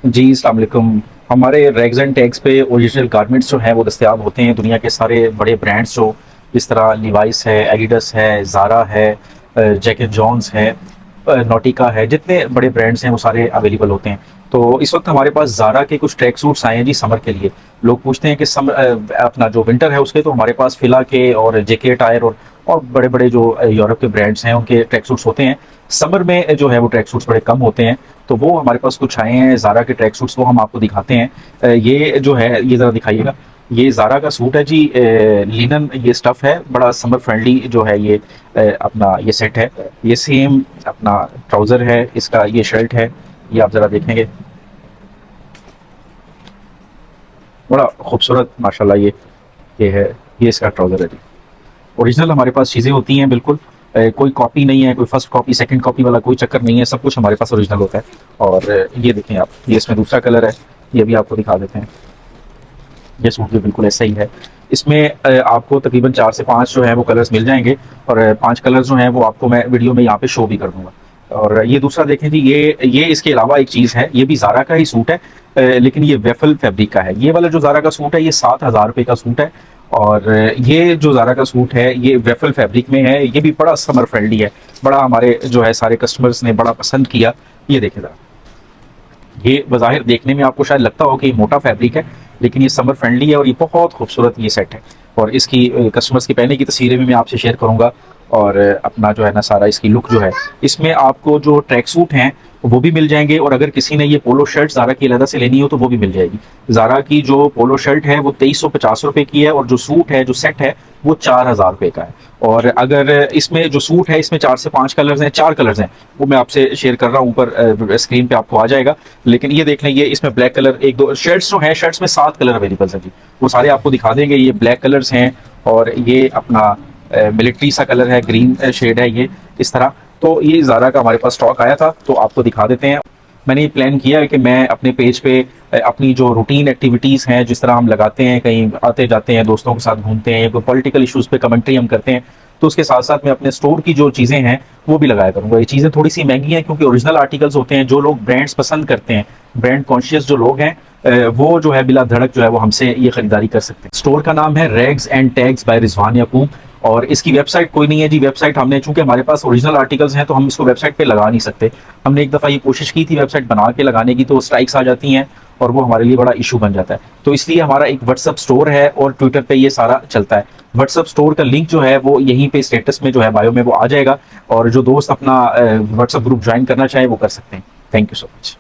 जी, अस्सलाम वालेकुम। हमारे रैग्स एंड टैग्स पे ओरिजिनल गारमेंट्स जो हैं वो दस्तयाब होते हैं। दुनिया के सारे बड़े ब्रांड्स जो जिस तरह लिवाइस है, एडिडास है, ज़ारा है, जैक एंड जॉन्स है, नॉटिका है, जितने बड़े ब्रांड्स हैं वो सारे अवेलेबल होते हैं। तो इस वक्त हमारे पास ज़ारा के कुछ ट्रैक सूट्स आए हैं जी समर के लिए। लोग पूछते हैं कि अपना जो विंटर है उसके, तो हमारे पास फिला के और जेके टायर और बड़े बड़े जो यूरोप के ब्रांड्स हैं उनके ट्रैक सूट्स होते हैं। समर में जो है वो ट्रैक सूट्स बड़े कम होते हैं, तो वो हमारे पास कुछ आए हैं ज़ारा के ट्रैक सूट्स, वो हम आपको दिखाते हैं। ये जो है ये ज़रा दिखाइएगा। ये ज़ारा का सूट है जी, लिनन ये स्टफ़ है, बड़ा समर फ्रेंडली जो है ये अपना ये सेट है। ये सेम अपना ट्राउज़र है, इसका ये शर्ट है, ये आप ज़रा देखेंगे, बड़ा खूबसूरत माशाल्लाह ये है। ये इसका ट्राउज़र है जी। ओरिजिनल हमारे पास चीज़ें होती हैं बिल्कुल। कोई कॉपी नहीं है, कोई फर्स्ट कॉपी सेकंड कॉपी वाला कोई चक्कर नहीं है, सब कुछ हमारे पास ओरिजिनल होता है। और ये देखें आप, ये इसमें दूसरा कलर है, ये भी आपको दिखा देते हैं। ये सूट भी बिल्कुल ऐसा ही है। इसमें आपको तकरीबन 4 से 5 जो है वो कलर्स मिल जाएंगे, और 5 कलर्स जो हैं वो आपको मैं वीडियो में यहाँ पे शो भी कर दूंगा। और ये दूसरा देखें जी, ये इसके अलावा एक चीज़ है, ये भी ज़ारा का ही सूट है, लेकिन ये वेफल फैब्रिक का है। ये वाला जो ज़ारा का सूट है ये 7,000 रुपये का सूट है। और ये जो ज़ारा का सूट है ये वेफल फैब्रिक में है। ये भी बड़ा समर फ्रेंडली है, बड़ा हमारे जो है सारे कस्टमर्स ने बड़ा पसंद किया। ये देखें ज़रा, ये बज़ाहिर देखने में आपको शायद लगता हो कि मोटा फैब्रिक है, लेकिन ये समर फ्रेंडली है और ये बहुत खूबसूरत ये सेट है। और इसकी कस्टमर्स की पहने की तस्वीरें भी मैं आपसे शेयर करूंगा। और अपना जो है ना सारा इसकी लुक जो है, इसमें आपको जो ट्रैक सूट हैं वो भी मिल जाएंगे, और अगर किसी ने ये पोलो शर्ट ज़ारा की अलग से लेनी हो तो वो भी मिल जाएगी। ज़ारा की जो पोलो शर्ट है वो 2350 रुपये की है, और जो सूट है जो सेट है वो 4000 रुपये का है। और अगर इसमें जो सूट है इसमें 4 से 5 कलर्स हैं, 4 कलर्स हैं, वो मैं आपसे शेयर कर रहा हूँ, ऊपर स्क्रीन पे आपको आ जाएगा। लेकिन ये देख लें, ये इसमें ब्लैक कलर, एक दो शर्ट्स जो हैं, शर्ट्स में 7 कलर अवेलेबल हैं जी, वो सारे आपको दिखा देंगे। ये ब्लैक कलर्स हैं, और ये अपना मिलिट्री सा कलर है, ग्रीन शेड है ये इस तरह। तो ये ज़ारा का हमारे पास स्टॉक आया था, तो आपको दिखा देते हैं। मैंने ये प्लान किया है कि मैं अपने पेज पे अपनी जो रूटीन एक्टिविटीज़ हैं, जिस तरह हम लगाते हैं, कहीं आते जाते हैं, दोस्तों के साथ घूमते हैं, या कोई पॉलिटिकल इश्यूज़ पे कमेंट्री हम करते हैं, तो उसके साथ साथ मैं अपने स्टोर की जो चीज़ें हैं वो भी लगाया करूँगा। ये चीज़ें थोड़ी सी महंगी हैं क्योंकि ओरिजिनल आर्टिकल्स होते हैं। जो लोग ब्रांड्स पसंद करते हैं, ब्रांड कॉन्शियस जो लोग हैं, वो जो है बिला धड़क जो है वो हमसे ये खरीदारी कर सकते हैं। स्टोर का नाम है rags and tags by Rizwan Yakub, और इसकी वेबसाइट कोई नहीं है जी। वेबसाइट हमने, चूंकि हमारे पास ओरिजिनल आर्टिकल्स हैं तो हम इसको वेबसाइट पे लगा नहीं सकते। हमने एक दफ़ा ये कोशिश की थी वेबसाइट बना के लगाने की, तो स्ट्राइक्स आ जाती हैं और वो हमारे लिए बड़ा इशू बन जाता है। तो इसलिए हमारा एक व्हाट्सअप स्टोर है, और ट्विटर पे ये सारा चलता है। व्हाट्सअप स्टोर का लिंक जो है वो यहीं पे स्टेटस में जो है बायो में वो आ जाएगा, और जो दोस्त अपना व्हाट्सअप ग्रुप ज्वाइन करना चाहे वो कर सकते हैं। Thank you so much.